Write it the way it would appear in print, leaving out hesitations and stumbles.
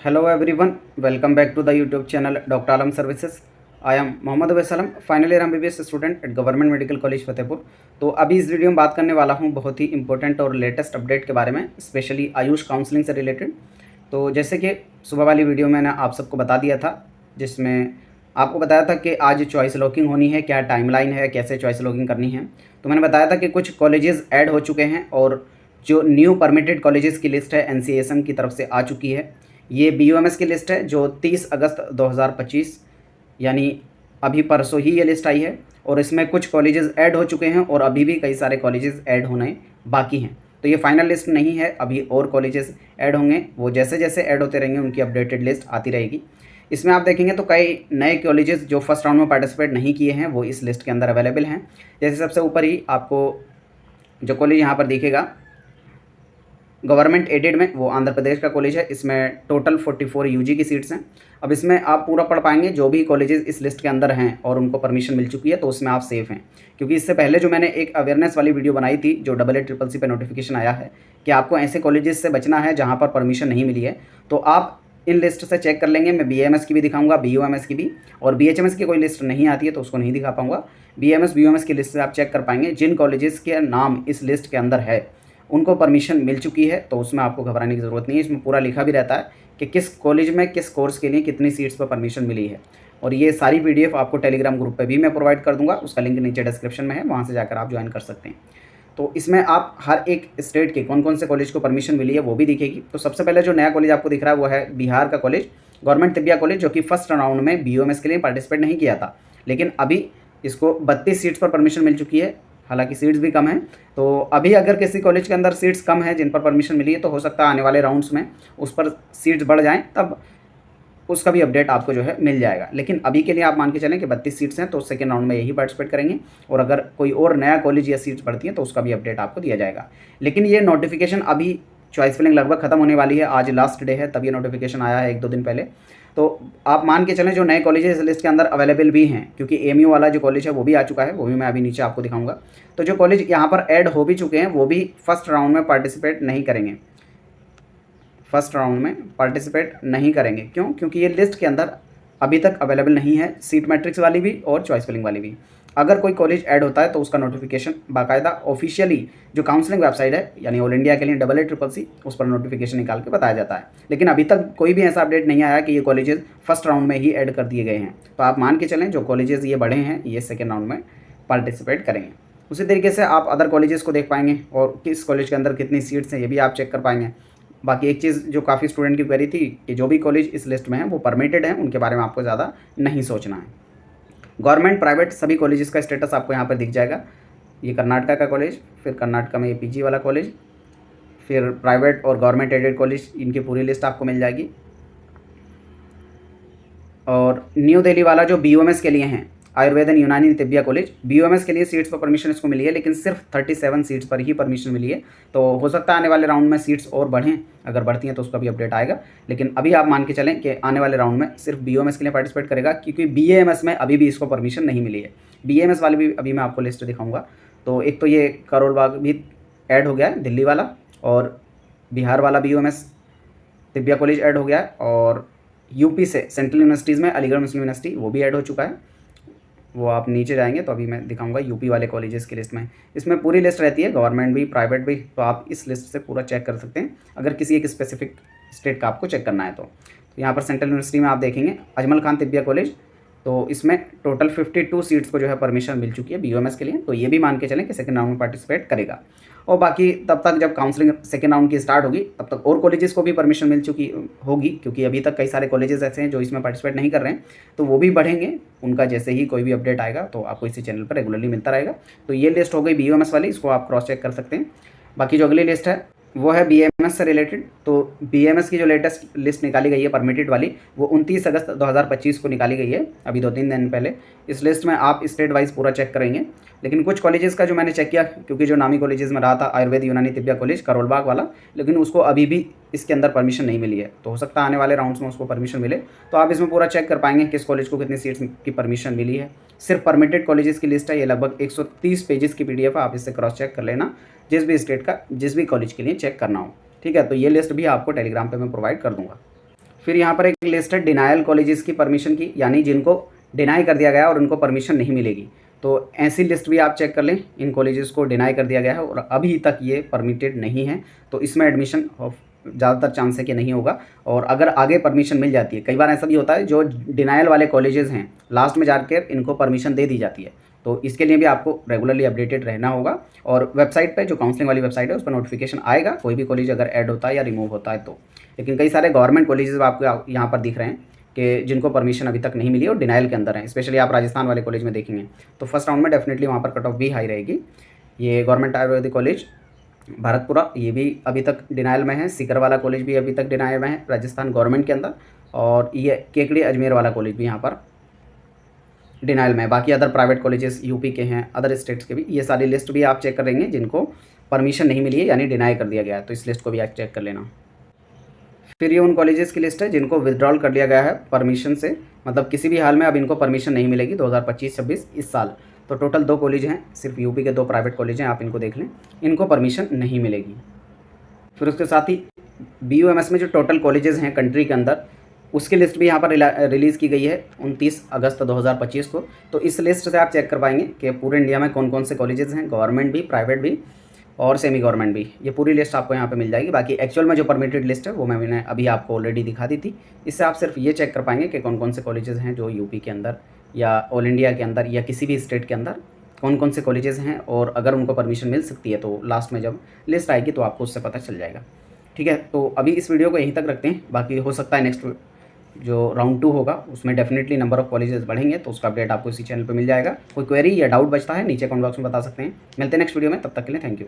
Hello everyone, welcome back to the YouTube channel Dr. Alam Services. I am Mohammad Awais Alam, final year MBBS student at government medical college Fatehpur. तो अभी इस video में बात करने वाला हूं बहुत ही इंपॉर्टेंट और लेटेस्ट अपडेट के बारे में, स्पेशली आयुष काउंसलिंग से रिलेटेड। तो जैसे कि सुबह वाली वीडियो मैंने आप सबको बता दिया था, जिसमें आपको बताया था कि आज चॉइस लॉकिंग होनी है, क्या टाइमलाइन है, कैसे चॉइस लॉकिंग करनी है। तो मैंने बताया था कि कुछ कॉलेजेस ऐड हो चुके हैं और जो न्यू परमिटेड कॉलेजेस की लिस्ट है NCASM की तरफ से आ चुकी है। ये BUMS की लिस्ट है जो 30 अगस्त 2025 यानी अभी परसों ही ये लिस्ट आई है, और इसमें कुछ कॉलेजेस ऐड हो चुके हैं और अभी भी कई सारे कॉलेजेस ऐड होने बाकी हैं। तो ये फाइनल लिस्ट नहीं है, अभी और कॉलेजेस ऐड होंगे। वो जैसे जैसे ऐड होते रहेंगे उनकी अपडेटेड लिस्ट आती रहेगी। इसमें आप देखेंगे तो कई नए कॉलेजेस जो फर्स्ट राउंड में पार्टिसिपेट नहीं किए हैं वो इस लिस्ट के अंदर अवेलेबल हैं। जैसे सबसे ऊपर ही आपको जो कॉलेज यहाँ पर दिखेगा गवर्नमेंट एडेड में, वो आंध्र प्रदेश का कॉलेज है। इसमें टोटल 44 UG की सीट्स हैं। अब इसमें आप पूरा पढ़ पाएंगे जो भी कॉलेजेस इस लिस्ट के अंदर हैं और उनको परमिशन मिल चुकी है, तो उसमें आप सेफ़ हैं। क्योंकि इससे पहले जो मैंने एक अवेयरनेस वाली वीडियो बनाई थी, जो AA CCC पे नोटिफिकेशन आया है कि आपको ऐसे कॉलेजेस से बचना है जहाँ पर परमिशन नहीं मिली है, तो आप इन लिस्ट से चेक कर लेंगे। मैं BAMS की भी दिखाऊंगा, BUMS की भी, और BHMS की कोई लिस्ट नहीं आती है तो उसको नहीं दिखा पाऊंगा। BMS BUMS की लिस्ट से आप चेक कर पाएंगे। जिन कॉलेजेस के नाम इस लिस्ट के अंदर है उनको परमिशन मिल चुकी है, तो उसमें आपको घबराने की ज़रूरत नहीं है। इसमें पूरा लिखा भी रहता है कि किस कॉलेज में किस कोर्स के लिए कितनी सीट्स पर परमिशन मिली है, और ये सारी PDF आपको टेलीग्राम ग्रुप पे भी मैं प्रोवाइड कर दूंगा। उसका लिंक नीचे डिस्क्रिप्शन में है, वहाँ से जाकर आप ज्वाइन कर सकते हैं। तो इसमें आप हर एक स्टेट के कौन कौन से कॉलेज को परमिशन मिली है वो भी दिखेगी। तो सबसे पहले जो नया कॉलेज आपको दिख रहा है वो है बिहार का कॉलेज, गवर्नमेंट तिब्बिया कॉलेज, जो कि फर्स्ट राउंड में BUMS के लिए पार्टिसिपेट नहीं किया था, लेकिन अभी इसको 32 सीट्स पर परमिशन मिल चुकी है। हालांकि सीट्स भी कम हैं, तो अभी अगर किसी कॉलेज के अंदर सीट्स कम हैं जिन पर परमिशन मिली है, तो हो सकता है आने वाले राउंड्स में उस पर सीट्स बढ़ जाएं, तब उसका भी अपडेट आपको जो है मिल जाएगा। लेकिन अभी के लिए आप मान के चलें कि 32 सीट्स हैं, तो सेकेंड राउंड में यही पार्टिसिपेट करेंगे, और अगर कोई और नया कॉलेज या सीट्स बढ़ती हैं तो उसका भी अपडेट आपको दिया जाएगा। लेकिन ये नोटिफिकेशन अभी चॉइस फिलिंग लगभग खत्म होने वाली है, आज लास्ट डे है, तब ये नोटिफिकेशन आया है 1-2 दिन पहले। तो आप मान के चलें जो नए कॉलेजेस इस लिस्ट के अंदर अवेलेबल भी हैं, क्योंकि AMU वाला जो कॉलेज है वो भी आ चुका है, वो भी मैं अभी नीचे आपको दिखाऊंगा। तो जो कॉलेज यहाँ पर ऐड हो भी चुके हैं वो भी फर्स्ट राउंड में पार्टिसिपेट नहीं करेंगे, फर्स्ट राउंड में पार्टिसिपेट नहीं करेंगे। क्यों? क्योंकि ये लिस्ट के अंदर अभी तक अवेलेबल नहीं है, सीट मैट्रिक्स वाली भी और चॉइस फिलिंग वाली भी। अगर कोई कॉलेज ऐड होता है तो उसका नोटिफिकेशन बाकायदा ऑफिशियली जो काउंसलिंग वेबसाइट है, यानी ऑल इंडिया के लिए AA CCC, उस पर नोटिफिकेशन निकाल के बताया जाता है। लेकिन अभी तक कोई भी ऐसा अपडेट नहीं आया कि ये कॉलेजेस फर्स्ट राउंड में ही ऐड कर दिए गए हैं। तो आप मान के चलें जो कॉलेजेस ये बढ़े हैं ये सेकेंड राउंड में पार्टिसिपेट करेंगे। उसी तरीके से आप अदर कॉलेजेस को देख पाएंगे और किस कॉलेज के अंदर कितनी सीट्स हैं ये भी आप चेक कर पाएंगे। बाकी एक चीज़ जो काफ़ी स्टूडेंट की क्वेरी थी कि जो भी कॉलेज इस लिस्ट में है वो परमिटेड है, उनके बारे में आपको ज़्यादा नहीं सोचना है। गवर्नमेंट प्राइवेट सभी कॉलेजेस का स्टेटस आपको यहाँ पर दिख जाएगा। ये कर्नाटका का कॉलेज, फिर कर्नाटका में ये PG वाला कॉलेज, फिर प्राइवेट और गवर्नमेंट एडेड कॉलेज, इनकी पूरी लिस्ट आपको मिल जाएगी। और न्यू दिल्ली वाला जो BUMS के लिए हैं, आयुर्वेदन यूनानी तिब्बिया कॉलेज, BUMS के लिए सीट्स पर परमिशन इसको मिली है, लेकिन सिर्फ 37 सीट्स पर ही परमिशन मिली है। तो हो सकता है आने वाले राउंड में सीट्स और बढ़ें, अगर बढ़ती हैं तो उसका भी अपडेट आएगा। लेकिन अभी आप मान के चलें कि आने वाले राउंड में सिर्फ BUMS के लिए पार्टिसिपेट करेगा, क्योंकि BAMS में अभी भी इसको परमिशन नहीं मिली है। BAMS वाली भी अभी मैं आपको लिस्ट दिखाऊँगा। तो एक तो ये करोल बाग भी ऐड हो गया है, दिल्ली वाला, और बिहार वाला BUMS तिब्बिया कॉलेज ऐड हो गया है, और UP से सेंट्रल यूनिवर्सिटीज़ में अलीगढ़ मुस्लिम यूनिवर्सिटी वो भी ऐड हो चुका है। वो आप नीचे जाएंगे तो अभी मैं दिखाऊंगा UP वाले कॉलेजेस की लिस्ट में। इसमें पूरी लिस्ट रहती है, गवर्नमेंट भी प्राइवेट भी, तो आप इस लिस्ट से पूरा चेक कर सकते हैं अगर किसी एक स्पेसिफिक स्टेट का आपको चेक करना है तो। यहाँ पर सेंट्रल यूनिवर्सिटी में आप देखेंगे अजमल खान तिब्बिया कॉलेज, तो इसमें टोटल 52 सीट्स को जो है परमिशन मिल चुकी है BUMS के लिए। तो ये भी मान के चलें कि सेकेंड राउंड में पार्टिसिपेट करेगा। और बाकी तब तक जब काउंसलिंग सेकेंड राउंड की स्टार्ट होगी तब तक और कॉलेजेस को भी परमिशन मिल चुकी होगी, क्योंकि अभी तक कई सारे कॉलेजेस ऐसे हैं जो इसमें पार्टिसिपेट नहीं कर रहे हैं, तो वो भी बढ़ेंगे। उनका जैसे ही कोई भी अपडेट आएगा तो आपको इसी चैनल पर रेगुलरली मिलता रहेगा। तो ये लिस्ट हो गई BUMS वाली, इसको आप क्रॉस चेक कर सकते हैं। बाकी जो अगली लिस्ट है वो है BAMS से रिलेटेड। तो BAMS की जो लेटेस्ट लिस्ट निकाली गई है परमिटेड वाली, वो 29 अगस्त 2025 को निकाली गई है, अभी 2-3 दिन पहले। इस लिस्ट में आप स्टेट वाइज पूरा चेक करेंगे। लेकिन कुछ कॉलेजेस का जो मैंने चेक किया, क्योंकि जो नामी कॉलेजेस में रहा था आयुर्वेद यूनानी तिब्बिया कॉलेज करोल बाग वाला, लेकिन उसको अभी भी इसके अंदर परमिशन नहीं मिली है। तो हो सकता है आने वाले राउंड्स में उसको परमिशन मिले, तो आप इसमें पूरा चेक कर पाएंगे किस कॉलेज को कितनी सीट्स की परमिशन मिली है। सिर्फ परमिटेड कॉलेजेस की लिस्ट है, ये लगभग 130 पेजेस की PDF है, आप इससे क्रॉस चेक कर लेना जिस भी स्टेट का जिस भी कॉलेज के लिए चेक करना हो। ठीक है, तो ये लिस्ट भी आपको टेलीग्राम पे मैं प्रोवाइड कर दूंगा। फिर यहाँ पर एक लिस्ट है डिनायल कॉलेजेस की परमिशन की, यानी जिनको डिनाई कर दिया गया और उनको परमिशन नहीं मिलेगी। तो ऐसी लिस्ट भी आप चेक कर लें, इन कॉलेजेस को डिनाई कर दिया गया है और अभी तक ये परमिटेड नहीं है, तो इसमें एडमिशन ज़्यादातर चांस है कि नहीं होगा। और अगर आगे परमिशन मिल जाती है, कई बार ऐसा भी होता है जो डिनायल वाले कॉलेजेस हैं लास्ट में जाकर इनको परमिशन दे दी जाती है, तो इसके लिए भी आपको रेगुलरली अपडेटेड रहना होगा। और वेबसाइट पे जो काउंसलिंग वाली वेबसाइट है उस पर नोटिफिकेशन आएगा, कोई भी कॉलेज अगर ऐड होता है या रिमूव होता है तो। लेकिन कई सारे गवर्नमेंट कॉलेजेस आपको यहाँ पर दिख रहे हैं कि जिनको परमिशन अभी तक नहीं मिली और डिनाइल के अंदर हैं। स्पेशली आप राजस्थान वाले कॉलेज में देखेंगे तो फर्स्ट राउंड में डेफिनेटली वहाँ पर कट ऑफ भी हाई रहेगी। ये गवर्नमेंट आयुर्वेदिक कॉलेज भारतपुरा, ये भी अभी तक डिनाइल में है। सीकर वाला कॉलेज भी अभी तक डिनाइल में है राजस्थान गवर्नमेंट के अंदर। और ये केकड़ी अजमेर वाला कॉलेज भी यहाँ पर डिनाइल में है। बाकी अदर प्राइवेट कॉलेजेस यूपी के हैं, अदर स्टेट्स के भी, ये सारी लिस्ट भी आप चेक कर लेंगे जिनको परमिशन नहीं मिली है यानी डिनाई कर दिया गया है, तो इस लिस्ट को भी आप चेक कर लेना। फिर ये उन कॉलेजेस की लिस्ट है जिनको विड्रॉल कर लिया गया है परमिशन से, मतलब किसी भी हाल में अब इनको परमिशन नहीं मिलेगी 2025-26 इस साल। तो टोटल 2 कॉलेज हैं, सिर्फ यूपी के 2 प्राइवेट कॉलेज हैं, आप इनको देख लें, इनको परमिशन नहीं मिलेगी। फिर उसके साथ ही BUMS में जो टोटल कॉलेजेस हैं कंट्री के अंदर, उसकी लिस्ट भी यहाँ पर रिलीज़ की गई है 29 अगस्त 2025 को। तो इस लिस्ट से आप चेक कर पाएंगे कि पूरे इंडिया में कौन कौन से कॉलेजेस हैं, गवर्नमेंट भी, प्राइवेट भी और सेमी गवर्नमेंट भी। ये पूरी लिस्ट आपको यहाँ पे मिल जाएगी। बाकी एक्चुअल में जो परमिटेड लिस्ट है वो मैंने अभी आपको ऑलरेडी दिखा दी थी। इससे आप सिर्फ ये चेक कर पाएंगे कि कौन कौन से कॉलेजेस हैं जो यूपी के अंदर या ऑल इंडिया के अंदर या किसी भी स्टेट के अंदर कौन कौन से कॉलेजेस हैं, और अगर उनको परमिशन मिल सकती है तो लास्ट में जब लिस्ट आएगी तो आपको उससे पता चल जाएगा। ठीक है, तो अभी इस वीडियो को यहीं तक रखते हैं। बाकी हो सकता है नेक्स्ट जो राउंड 2 होगा उसमें डेफिनेटली नंबर ऑफ कॉलेजेस बढ़ेंगे, तो उसका अपडेट आपको इसी चैनल पे मिल जाएगा। कोई क्वेरी या डाउट बचता है नीचे कमेंट बॉक्स में बता सकते हैं। मिलते हैं नेक्स्ट वीडियो में, तब तक के लिए थैंक यू।